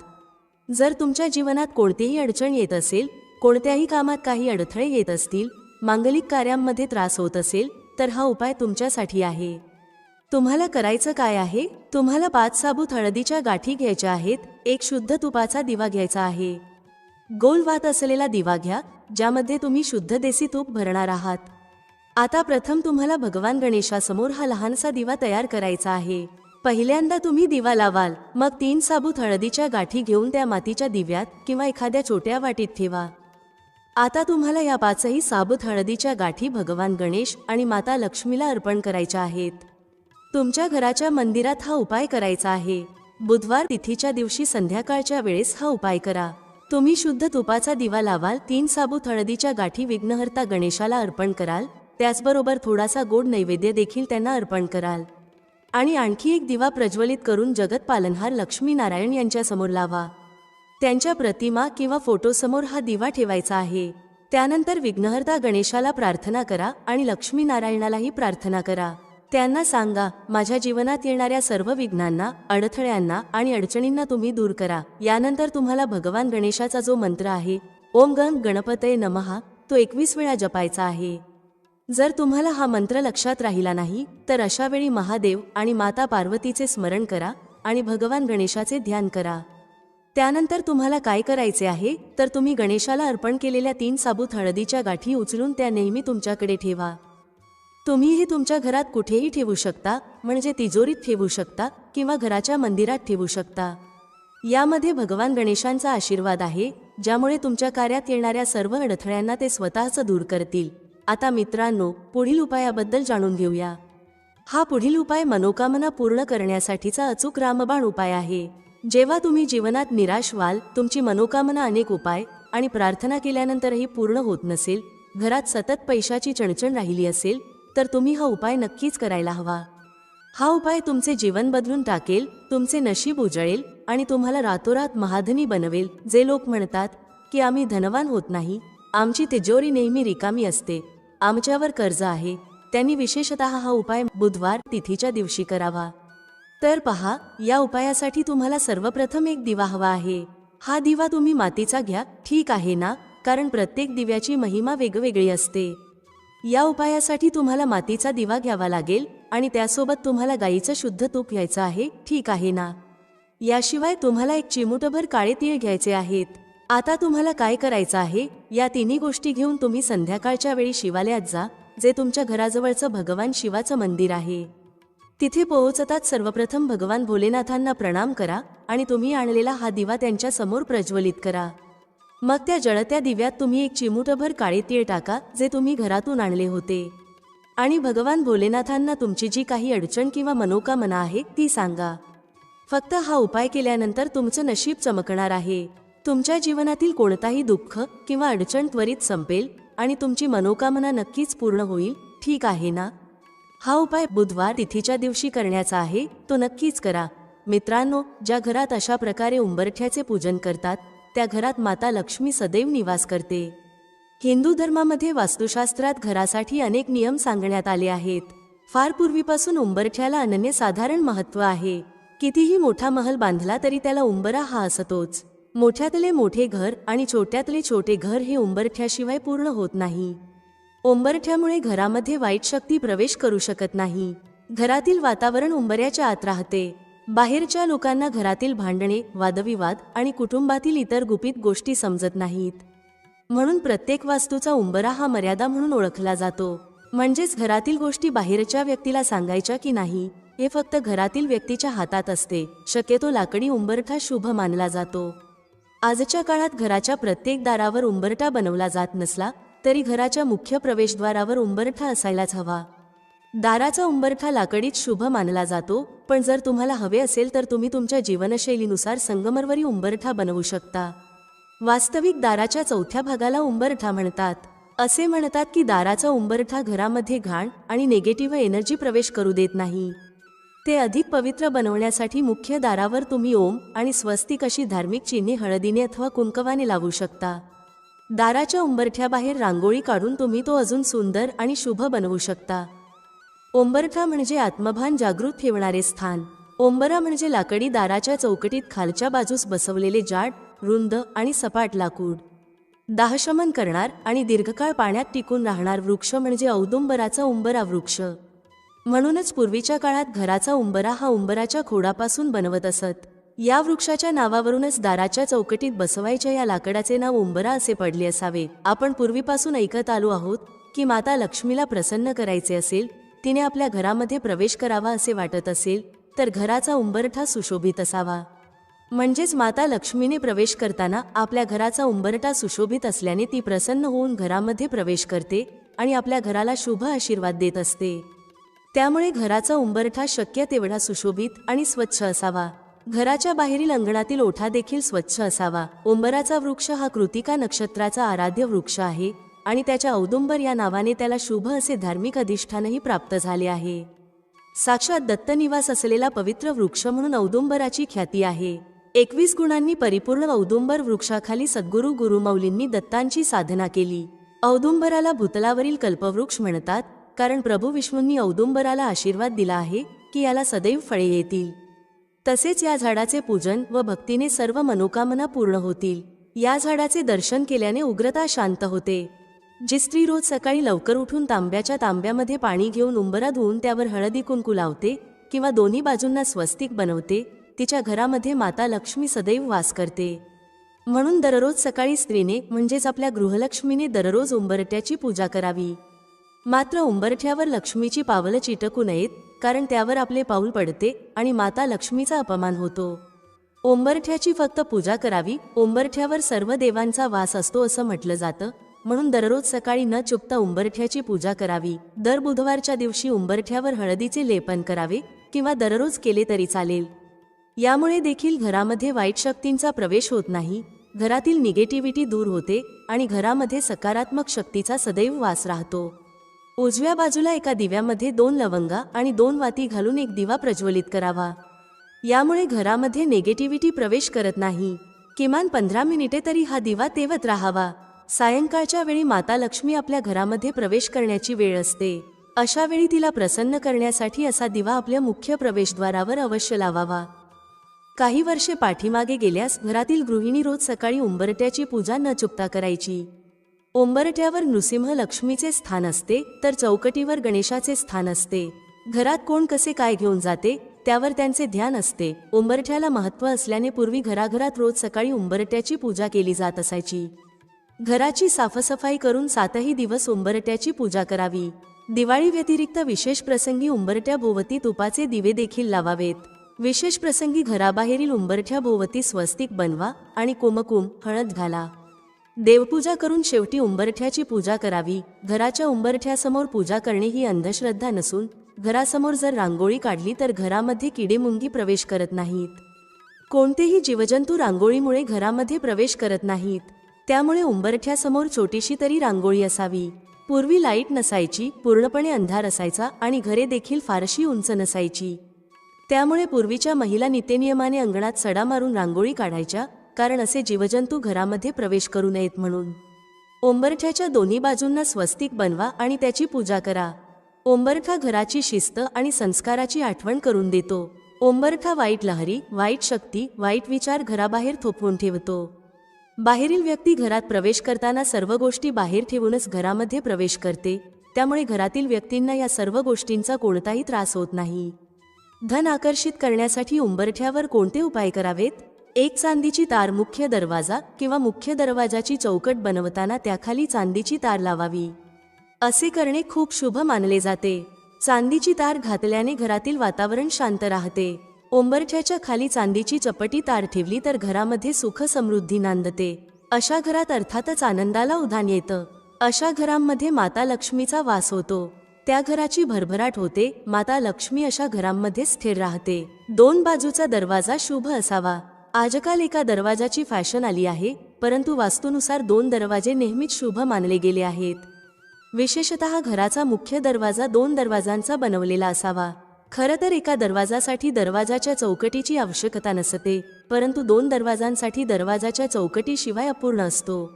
जर तुमच्या जीवनात कोणतीही अडचण येत असेल, कोणत्याही कामात काही अडथळे येत असतील, मांगलिक कार्यांमध्ये त्रास होत असेल तर हा उपाय तुमच्यासाठी आहे. तुम्हाला करायचं काय आहे? तुम्हाला 5 साबूत हळदीच्या गाठी घ्यायच्या आहेत. एक शुद्ध तुपाचा दिवा घ्यायचा आहे. गोल वात असलेला दिवा घ्या ज्यामध्ये तुम्ही शुद्ध देसी तूप भरणार आहात. आता प्रथम तुम्हाला भगवान गणेशासमोर हा लहानसा दिवा तयार करायचा आहे. पहिल्यांदा तुम्ही दिवा लावाल, मग 3 साबूत हळदीच्या गाठी घेऊन त्या मातीच्या दिव्यात किंवा एखाद्या छोट्या वाटीत ठेवा. आता तुम्हाला या 5ही साबूत हळदीच्या गाठी भगवान गणेश आणि माता लक्ष्मीला अर्पण करायच्या आहेत. तुमच्या घराच्या मंदिरात हा उपाय करायचा आहे. बुधवार तिथीच्या दिवशी संध्याकाळच्या वेळेस हा उपाय करा. तुम्ही शुद्ध तुपाचा दिवा लावाल, 3 साबूत हळदीच्या गाठी विघ्नहर्ता गणेशाला अर्पण कराल, त्याचबरोबर थोडासा गोड नैवेद्य देखील त्यांना अर्पण कराल आणि आणखी एक दिवा प्रज्वलित करून जगत पालनहार लक्ष्मी नारायण यांच्या समोर लावा. त्यांच्या प्रतिमा किंवा फोटोसमोर हा दिवा ठेवायचा आहे. त्यानंतर विघ्नहर्ता गणेशाला प्रार्थना करा आणि लक्ष्मीनारायणालाही प्रार्थना करा. त्यांना सांगा, माझ्या जीवनात येणाऱ्या सर्व विघ्नांना, अडथळ्यांना आणि अडचणींना तुम्ही दूर करा. यानंतर तुम्हाला भगवान गणेशाचा जो मंत्र आहे, ओम गण गणपतये नमः, तो 21 वेळा जपायचा आहे. जर तुम्हाला हा मंत्र लक्षात राहिला नाही तर अशा वेळी महादेव आणि माता पार्वतीचे स्मरण करा आणि भगवान गणेशाचे ध्यान करा. त्यानंतर तुम्हाला काय करायचे आहे तर तुम्ही गणेशाला अर्पण केलेल्या 3 साबूत हळदीच्या गाठी उचलून त्या नेहमी तुमच्याकडे ठेवा. तुम्ही हे तुमच्या घरात कुठेही ठेवू शकता, म्हणजे तिजोरीत ठेवू शकता किंवा घराच्या मंदिरात ठेवू शकता. यामध्ये भगवान गणेशांचा आशीर्वाद आहे, ज्यामुळे तुमच्या कार्यात येणाऱ्या सर्व अडथळ्यांना ते स्वतःच दूर करतील. आता मित्रांनो, पुढील उपायाबद्दल जाणून घेऊया. हा पुढील उपाय मनोकामना पूर्ण करण्यासाठीचा अचूक रामबाण उपाय आहे. जेव्हा तुम्ही जीवनात निराश व्हाल, तुमची मनोकामना अनेक उपाय आणि प्रार्थना केल्यानंतरही पूर्ण होत नसेल, घरात सतत पैशाची चणचण राहिली असेल, तर तुम्ही हा उपाय नक्कीच करायला हवा. हा उपाय तुमचे जीवन बदलून टाकेल, तुमचे नशीब उजळेल आणि तुम्हाला रातोरात महाधनी बनवेल. जे लोक म्हणतात की आम्ही धनवान होत नाही, आमची तिजोरी नेहमी रिकामी असते, आमच्यावर कर्ज आहे, त्यांनी विशेषतः हा उपाय बुधवार तिथीच्या दिवशी करावा. तर पहा, या उपायासाठी तुम्हाला सर्वप्रथम एक दिवा हवा आहे. हा दिवा तुम्ही मातीचा घ्या, ठीक आहे ना, कारण प्रत्येक दिव्याची महिमा वेगवेगळी असते. या उपायासाठी तुम्हाला मातीचा दिवा घ्यावा लागेल आणि त्यासोबत तुम्हाला गाईचं शुद्ध तूप घ्यायचं आहे, ठीक आहे ना. याशिवाय तुम्हाला एक चिमूटभर काळे तीळ घ्यायचे आहेत. आता तुम्हाला काय करायचं आहे, या तिन्ही गोष्टी घेऊन तुम्ही संध्याकाळच्या वेळी शिवालयात जा, जे तुमच्या घराजवळचं भगवान शिवाचं मंदिर आहे. तिथे पोहोचताच सर्वप्रथम भगवान भोलेनाथांना प्रणाम करा आणि तुम्ही आणलेला हा दिवा त्यांच्या समोर प्रज्वलित करा. मग त्या जळत्या दिव्यात तुम्ही एक चिमूटभर काळे तीळ टाका, जे तुम्ही घरातून आणले होते, आणि भगवान भोलेनाथांना तुमची जी काही अडचण किंवा मनोकामना आहे ती सांगा. फक्त हा उपाय केल्यानंतर तुमचं नशीब चमकणार आहे. तुमच्या जीवनातील कोणताही दुःख किंवा अडचण त्वरित संपेल आणि तुमची मनोकामना नक्कीच पूर्ण होईल, ठीक आहे ना. हा उपाय बुधवार तिथीच्या दिवशी करण्याचा आहे, तो नक्कीच करा. मित्रांनो, ज्या घरात अशा प्रकारे उंबरठ्याचे पूजन करतात त्या घरात माता लक्ष्मी सदैव निवास करते. हिंदू धर्मामध्ये वास्तुशास्त्रात घरासाठी अनेक नियम सांगण्यात आले आहेत. फार पूर्वीपासून उंबरठ्याला अनन्यसाधारण महत्त्व आहे. कितीही मोठा महल बांधला तरी त्याला उंबरा हा असतोच. मोठ्यातले मोठे घर आणि छोट्यातले छोटे घर हे उंबरठ्याशिवाय पूर्ण होत नाही. उंबरठ्यामुळे घरामध्ये वाईट शक्ती प्रवेश करू शकत नाही. घरातील वातावरण उंबऱ्याच्या आत राहते. बाहेरच्या लोकांना घरातील भांडणे, वादविवाद आणि कुटुंबातील इतर गुपित गोष्टी समजत नाहीत. म्हणून प्रत्येक वास्तूचा उंबरा हा मर्यादा म्हणून ओळखला जातो. म्हणजेच घरातील गोष्टी बाहेरच्या व्यक्तीला सांगायच्या की नाही हे फक्त घरातील व्यक्तीच्या हातात असते. शक्यतो लाकडी उंबरठा शुभ मानला जातो. आजच्या काळात घराच्या प्रत्येक दारावर उंबरठा बनवला जात नसला तरी घराच्या मुख्य प्रवेशद्वारावर उंबरठा असायलाच हवा. दाराचा उंबरठा लाकडीत शुभ मानला जातो, पण जर तुम्हाला हवे असेल तर तुम्ही तुमच्या जीवनशैलीनुसार संगमरवरी उंबरठा बनवू शकता. वास्तविक दाराच्या चौथ्या भागाला उंबरठा म्हणतात. असे म्हणतात की दाराचा उंबरठा घरामध्ये घाण आणि निगेटिव्ह एनर्जी प्रवेश करू देत नाही. ते अधिक पवित्र बनवण्यासाठी मुख्य दारावर तुम्ही ओम आणि स्वस्तिक अशी धार्मिक चिन्हे हळदीने अथवा कुंकवाने लावू शकता. दाराच्या उंबरठ्याबाहेर रांगोळी काढून तुम्ही तो अजून सुंदर आणि शुभ बनवू शकता. उंबरठा म्हणजे आत्मभान जागृत ठेवणारे स्थान. उंबरा म्हणजे लाकडी दाराच्या चौकटीत खालच्या बाजूस बसवलेले जाड, रुंद आणि सपाट लाकूड. दाहशमन करणार आणि दीर्घकाळ पाण्यात टिकून राहणार वृक्ष म्हणजे औदुंबराचा उंबरा वृक्ष. म्हणूनच पूर्वीच्या काळात घराचा उंबरा हा उंबराच्या खोडापासून बनवत असत. या वृक्षाच्या नावावरूनच दाराच्या चौकटीत बसवायच्या या लाकडाचे नाव उंबरा असे पडले असावे. आपण पूर्वीपासून ऐकत आलो आहोत की माता लक्ष्मीला प्रसन्न करायचे असेल, तिने आपल्या घरामध्ये प्रवेश करावा असे वाटत असेल तर घराचा उंबरठा सुशोभित असावा. म्हणजेच माता लक्ष्मीने प्रवेश करताना आपल्या घराचा उंबरठा सुशोभित असल्याने ती प्रसन्न होऊन घरामध्ये प्रवेश करते आणि आपल्या घराला शुभ आशीर्वाद देत असते. त्यामुळे घराचा उंबरठा शक्य तेवढा सुशोभित आणि स्वच्छ असावा. घराच्या बाहेरील अंगणातील ओठा देखील स्वच्छ असावा. उंबराचा वृक्ष हा कृतिका नक्षत्राचा आराध्य वृक्ष आहे आणि त्याच्या औदुंबर या नावाने त्याला शुभ असे धार्मिक अधिष्ठानही प्राप्त झाले आहे. साक्षात दत्तनिवास असलेला पवित्र वृक्ष म्हणून औदुंबराची ख्याती आहे. 21 गुणांनी परिपूर्ण औदुंबर वृक्षाखाली सद्गुरू गुरुमौलींनी दत्तांची साधना केली. औदुंबराला भूतलावरील कल्पवृक्ष म्हणतात, कारण प्रभू विष्णूंनी औदुंबराला आशीर्वाद दिला आहे की याला सदैव फळे येतील. तसेच या झाडाचे पूजन व भक्तीने सर्व मनोकामना पूर्ण होतील. या झाडाचे दर्शन केल्याने उग्रता शांत होते. जी स्त्री रोज सकाळी लवकर उठून तांब्यामध्ये पाणी घेऊन उंबरा धुवून त्यावर हळदी कुंकू लावते किंवा दोन्ही बाजूंना स्वस्तिक बनवते, तिच्या घरामध्ये माता लक्ष्मी सदैव वास करते. म्हणून दररोज सकाळी स्त्रीने म्हणजेच आपल्या गृहलक्ष्मीने दररोज उंबरठ्याची पूजा करावी. मात्र उंबरठ्यावर लक्ष्मीची पावलं चिटकू नयेत, कारण त्यावर आपले पाऊल पडते आणि माता लक्ष्मीचा अपमान होतो. उंबरठ्याची फक्त पूजा करावी. उंबरठ्यावर सर्व देवांचा वास असतो असं म्हटलं जातं, म्हणून दररोज सकाळी न चुकता उंबरठ्याची पूजा करावी. दर बुधवारच्या दिवशी उंबरठ्यावर हळदीचे लेपन करावे किंवा दररोज केले तरी चालेल. यामुळे देखील घरामध्ये वाईट शक्तींचा प्रवेश होत नाही, घरातील निगेटिव्हिटी दूर होते आणि घरामध्ये सकारात्मक शक्तीचा सदैव वास राहतो. उजव्या बाजूला एका दिव्यामध्ये 2 लवंगा आणि 2 वाती घालून एक दिवा प्रज्वलित करावा. यामुळे घरामध्ये नेगेटिव्हिटी प्रवेश करत नाही. किमान 15 मिनिटे तरी हा दिवा तेवत राहावा. सायंकाळच्या वेळी माता लक्ष्मी आपल्या घरामध्ये प्रवेश करण्याची वेळ असते. अशा वेळी तिला प्रसन्न करण्यासाठी असा दिवा आपल्या मुख्य प्रवेशद्वारावर अवश्य लावावा. काही वर्षे पाठीमागे गेल्यास घरातील गृहिणी रोज सकाळी उंबरठ्याची पूजा न चुकता करायची. उंबरठ्यावर नृसिंह लक्ष्मीचे स्थान असते, तर चौकटीवर गणेशाचे स्थान असते. घरात कोण कसे काय घेऊन जाते त्यावर त्यांचे ध्यान असते. उंबरठ्याला महत्त्व असल्याने पूर्वी घराघरात रोज सकाळी उंबरठ्याची पूजा केली जात असायची. घराची साफसफाई करून 7ही दिवस उंबरठ्याची पूजा करावी. दिवाळी व्यतिरिक्त विशेष प्रसंगी उंबरठ्याभोवती तुपाचे दिवे देखील लावावेत. विशेष प्रसंगी घराबाहेरील उंबरठ्याभोवती स्वस्तिक बनवा आणि कुमकुम हळद घाला. देवपूजा करून शेवटी उंबरठ्याची पूजा करावी. घराच्या उंबरठ्यासमोर पूजा करणे ही अंधश्रद्धा नसून घरासमोर जर रांगोळी काढली तर घरामध्ये किडेमुंगी प्रवेश करत नाहीत. कोणतेही जीवजंतू रांगोळीमुळे घरामध्ये प्रवेश करत नाहीत. त्यामुळे उंबरठ्यासमोर छोटीशी तरी रांगोळी असावी. पूर्वी लाईट नसायची, पूर्णपणे अंधार असायचा आणि घरे देखील फारशी उंच नसायची. त्यामुळे पूर्वीच्या महिला नित्यनियमाने अंगणात सडा मारून रांगोळी काढायच्या, कारण असे जीवजंतू घरामध्ये प्रवेश करू नयेत म्हणून. उंबरठ्याच्या दोन्ही बाजूंना स्वस्तिक बनवा आणि त्याची पूजा करा. उंबरठा घराची शिस्त आणि संस्काराची आठवण करून देतो. उंबरठा वाईट लहरी, वाईट शक्ती, वाईट विचार घराबाहेर थोपवून ठेवतो. बाहेरील व्यक्ती घरात प्रवेश करताना सर्व गोष्टी बाहेर ठेवूनच घरामध्ये प्रवेश करते. त्यामुळे घरातील व्यक्तींना या सर्व गोष्टींचा कोणताही त्रास होत नाही. धन आकर्षित करण्यासाठी उंबरठ्यावर कोणते उपाय करावेत? एक चांदीची तार मुख्य दरवाजा किंवा मुख्य दरवाजाची चौकट बनवताना त्याखाली चांदीची तार लावावी. असे करणे खूप शुभ मानले जाते. चांदीची तार घातल्याने घरातील वातावरण शांत राहते. उंबरठ्याच्या खाली चांदीची चपटी तार ठेवली तर घरामध्ये सुख समृद्धी नांदते. अशा घरात अर्थातच आनंदाला उधाण येतं. अशा घरांमध्ये माता लक्ष्मीचा वास होतो. त्या घराची भरभराट होते. माता लक्ष्मी अशा घरांमध्ये स्थिर राहते. 2 बाजूचा दरवाजा शुभ असावा. आजकाल एका दरवाजाची फॅशन आली आहे, परंतु वास्तूनुसार 2 दरवाजे नेहमीच शुभ मानले गेले आहेत. विशेषतः घराचा मुख्य दरवाजा 2 दरवाजांचा बनवलेला असावा. खरं तर एका दरवाजासाठी दरवाजाच्या चौकटीची आवश्यकता नसते, परंतु 2 दरवाजांसाठी दरवाजाच्या चौकटीशिवाय अपूर्ण असतो.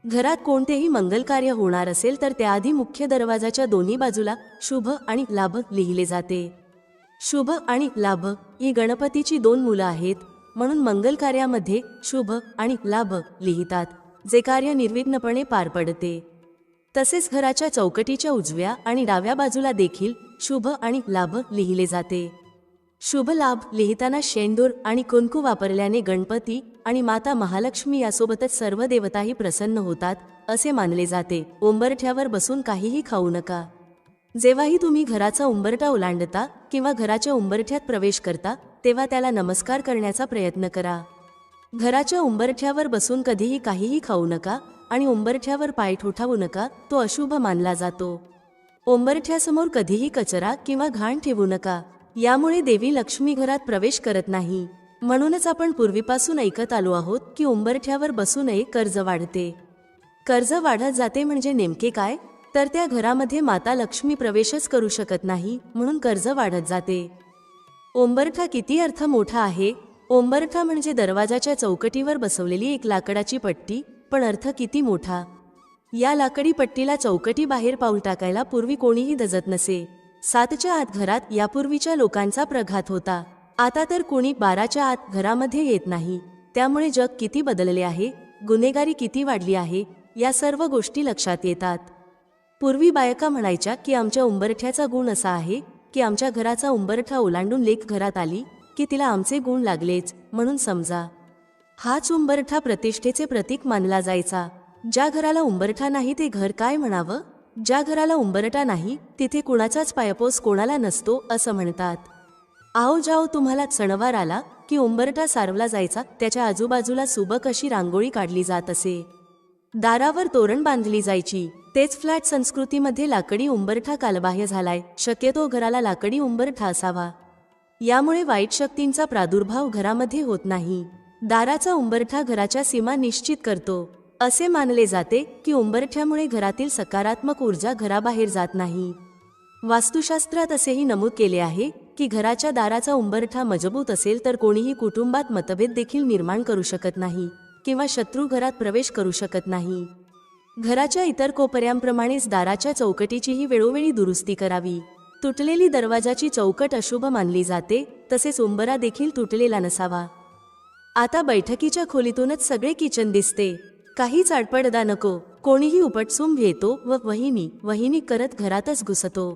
घरात कोणतेही मंगल कार्य होणार असेल तर त्याआधी मुख्य दरवाजाच्या दोन्ही बाजूला शुभ आणि लाभ लिहिले जाते. शुभ आणि लाभ ही गणपतीची 2 मुलं आहेत, म्हणून मंगल कार्यामध्ये शुभ आणि लाभ लिहितात, जे कार्य निर्विघ्नपणे पार पडते. तसेच घराच्या चौकटीच्या उजव्या आणि डाव्या बाजूला देखील शुभ आणि लाभ लिहिले जाते. शुभ लाभ लिहिताना शेंदूर आणि कुंकू वापरल्याने गणपती आणि माता महालक्ष्मी यासोबतच सर्व देवताही प्रसन्न होतात असे मानले जाते. उंबरठ्यावर बसून काहीही खाऊ नका. जेव्हाही तुम्ही घराचा उंबरठा ओलांडता किंवा घराच्या उंबरठ्यात प्रवेश करता तेव्हा त्याला नमस्कार करण्याचा प्रयत्न करा. घराच्या उंबरठ्यावर बसून कधीही काहीही खाऊ नका आणि उंबरठ्यावर पाय ठोठावू नका, तो अशुभ मानला जातो. उंबरठ्यासमोर कधीही कचरा किंवा घाण ठेवू नका, यामुळे देवी लक्ष्मी घरात प्रवेश करत नाही. म्हणूनच आपण पूर्वीपासून ऐकत आलो आहोत की उंबरठ्यावर बसू नये, कर्ज वाढते. कर्ज वाढत जाते म्हणजे नेमके काय? तर त्या घरामध्ये माता लक्ष्मी प्रवेशच करू शकत नाही, म्हणून कर्ज वाढत जाते. उंबरठा किती अर्थ मोठा आहे. उंबरठा म्हणजे दरवाजाच्या चौकटीवर बसवलेली एक लाकडाची पट्टी, पण अर्थ किती मोठा. या लाकडी पट्टीला चौकटी बाहेर पाऊल टाकायला पूर्वी कोणीही दजत नसे. 7च्या आत घरात यापूर्वीच्या लोकांचा प्रघात होता. आता तर कोणी 12च्या आत घरामध्ये येत नाही. त्यामुळे जग किती बदलले आहे, गुन्हेगारी किती वाढली आहे, या सर्व गोष्टी लक्षात येतात. पूर्वी बायका म्हणायच्या की आमच्या उंबरठ्याचा गुण असा आहे की आमच्या घराचा उंबरठा ओलांडून लेक घरात आली की तिला आमचे गुण लागलेच म्हणून समजा. हाच उंबरठा प्रतिष्ठेचे प्रतीक मानला जायचा. ज्या घराला उंबरठा नाही ते घर काय म्हणावं. ज्या घराला उंबरठा नाही तिथे कुणाचाच पायपोस कोणाला नसतो असं म्हणतात. आओ जाओ तुम्हाला सणवार आला की उंबरठा सारवला जायचा. त्याच्या आजूबाजूला सुबक अशी रांगोळी काढली जात असे. दारावर तोरण बांधली जायची. तेच फ्लॅट संस्कृतीमध्ये लाकडी उंबरठा कालबाह्य झालाय. शक्यतो घराला लाकडी उंबरठा असावा. यामुळे वाईट शक्तींचा प्रादुर्भाव घरामध्ये होत नाही. दाराचा उंबरठा घराच्या सीमा निश्चित करतो. असे मानले जाते की उंबरठ्यामुळे घरातील सकारात्मक ऊर्जा घराबाहेर जात नाही. वास्तुशास्त्रात असेही नमूद केले आहे की घराच्या दाराचा उंबरठा मजबूत असेल तर कोणीही कुटुंबात मतभेद देखील निर्माण करू शकत नाही किंवा शत्रू घरात प्रवेश करू शकत नाही. घराच्या इतर कोपऱ्यांप्रमाणेच दाराच्या चौकटीचीही वेळोवेळी दुरुस्ती करावी. तुटलेली दरवाजाची चौकट अशुभ मानली जाते, तसेच उंबरा देखील तुटलेला नसावा. आता बैठकीच्या खोलीतूनच सगळे किचन दिसते. काहीच आडपडदा नको. कोणीही उपटसूम घेतो व वहिनी करत घरातच घुसतो.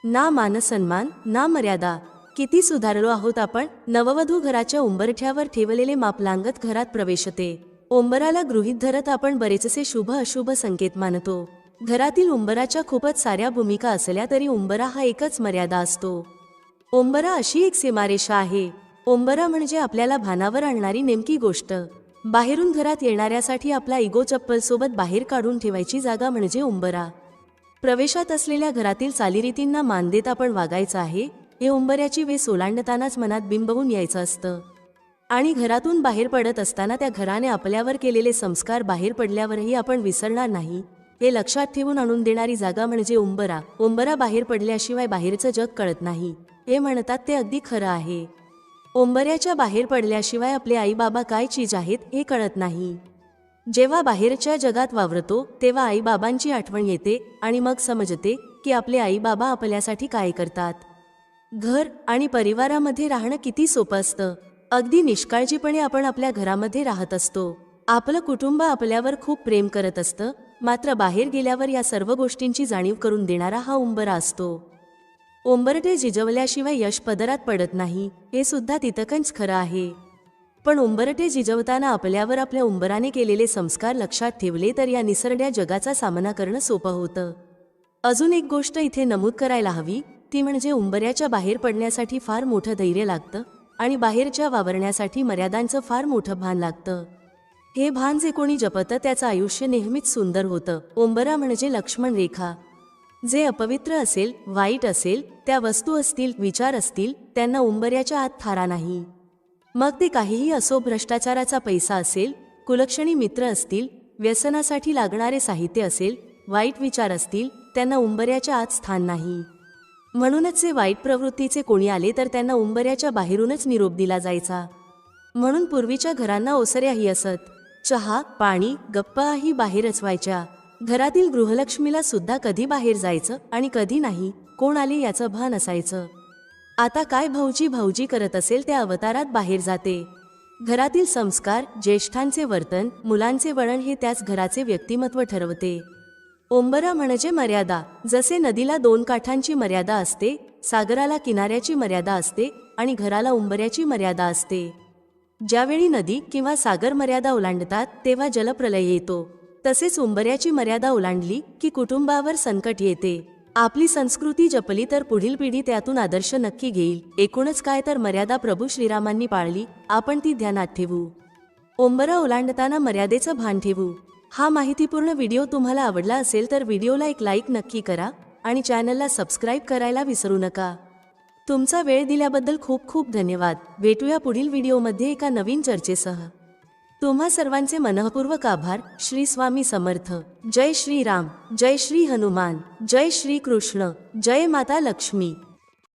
ना मानसन्मान ना मर्यादा. किती सुधारलो आहोत आपण. नववधू घराच्या उंबरठ्यावर ठेवलेले माप लांगत घरात प्रवेशते. उंबराला गृहीत धरत आपण बरेचसे शुभ अशुभ संकेत मानतो. घरातील उंबराच्या खूपच साऱ्या भूमिका असल्या तरी उंबरा हा एकच मर्यादा असतो. उंबरा अशी एक सीमारेषा आहे. उंबरा म्हणजे आपल्याला भानावर आणणारी नेमकी गोष्ट. बाहेरून घरात येणाऱ्यासाठी आपला इगो चप्पलसोबत बाहेर काढून ठेवायची जागा म्हणजे उंबरा. प्रवेशात असलेल्या घरातील चालीरीतींना मान देत आपण वागायचं आहे हे उंबऱ्याची वेस ओलांडतानाच मनात बिंबवून यायचं असतं. आणि घरातून बाहेर पडत असताना त्या घराने आपल्यावर केलेले संस्कार बाहेर पडल्यावरही आपण विसरणार नाही हे लक्षात ठेवून आणून देणारी जागा म्हणजे उंबरा. उंबरा बाहेर पडल्याशिवाय बाहेरचं जग कळत नाही हे म्हणतात ते अगदी खरं आहे. उंबऱ्याच्या बाहेर पडल्याशिवाय आपले आई बाबा काय चीज आहेत हे कळत नाही. जेव्हा बाहेरच्या जगात वावरतो तेव्हा आई बाबांची आठवण येते आणि मग समजते की आपले आई बाबा आपल्यासाठी काय करतात. घर आणि परिवारामध्ये राहणं किती सोपं असतं. अगदी निष्काळजीपणे आपण आपल्या घरामध्ये राहत असतो. आपलं कुटुंब आपल्यावर खूप प्रेम करत असतं. मात्र बाहेर गेल्यावर या सर्व गोष्टींची जाणीव करून देणारा हा उंबरा असतो. उंबरठे जिजवल्याशिवाय यश पदरात पडत नाही हे सुद्धा तितकंच खरं आहे. पण उंबरठे जिजवताना आपल्यावर आपल्या उंबराने केलेले संस्कार लक्षात ठेवले तर या निसरड्या जगाचा सामना करणं सोपं होतं. अजून एक गोष्ट इथे नमूद करायला हवी ती म्हणजे उंबऱ्याच्या बाहेर पडण्यासाठी फार मोठं धैर्य लागतं आणि बाहेरच्या वावरण्यासाठी मर्यादांचं फार मोठं भान लागतं. हे भान जे कोणी जपतं त्याचं आयुष्य नेहमीच सुंदर होतं. उंबरा म्हणजे लक्ष्मण रेखा. जे अपवित्र असेल, वाईट असेल, त्या वस्तू असतील, विचार असतील, त्यांना उंबऱ्याच्या आत थारा नाही. मग ते काहीही असो. भ्रष्टाचाराचा पैसा असेल, कुलक्षणी मित्र असतील, व्यसनासाठी लागणारे साहित्य असेल, वाईट विचार असतील, त्यांना उंबऱ्याच्या आत स्थान नाही. म्हणूनच जे वाईट प्रवृत्तीचे कोणी आले तर त्यांना उंबऱ्याच्या बाहेरूनच निरोप दिला जायचा. म्हणून पूर्वीच्या घरांना ओसऱ्याही असत. चहा, पाणी, गप्पाही बाहेरच व्हायच्या. घरातील गृहलक्ष्मीला सुद्धा कधी बाहेर जायचं आणि कधी नाही, कोण आले याचं भान असायचं. आता काय भाऊजी करत असेल त्या अवतारात बाहेर जाते. घरातील संस्कार, ज्येष्ठांचे वर्तन, मुलांचे वळण हे त्याच घराचे व्यक्तिमत्व ठरवते. उंबरा म्हणजे मर्यादा. जसे नदीला 2 काठांची मर्यादा असते, सागराला किनाऱ्याची मर्यादा असते आणि घराला उंबऱ्याची मर्यादा असते. ज्यावेळी नदी किंवा सागर मर्यादा ओलांडतात तेव्हा जलप्रलय येतो. तसेच उंबऱ्याची मर्यादा ओलांडली की कुटुंबावर संकट येते. आपली संस्कृती जपली तर पुढील पिढी त्यातून आदर्श नक्की घेईल. एकूणच काय तर मर्यादा प्रभू श्रीरामांनी पाळली, आपण ती ध्यानात ठेवू. उंबरा ओलांडताना मर्यादेचं भान ठेवू. हा माहितीपूर्ण व्हिडिओ तुम्हाला आवडला असेल तर व्हिडिओला एक लाईक नक्की करा आणि चॅनलला सबस्क्राईब करायला विसरू नका. तुमचा वेळ दिल्याबद्दल खूप खूप धन्यवाद. भेटूया पुढील व्हिडिओमध्ये एका नवीन चर्चेसह. तुम्हा सर्वांचे मनःपूर्वक आभार. श्री स्वामी समर्थ. जय श्री राम, जय श्री हनुमान, जय श्री कृष्ण, जय माता लक्ष्मी.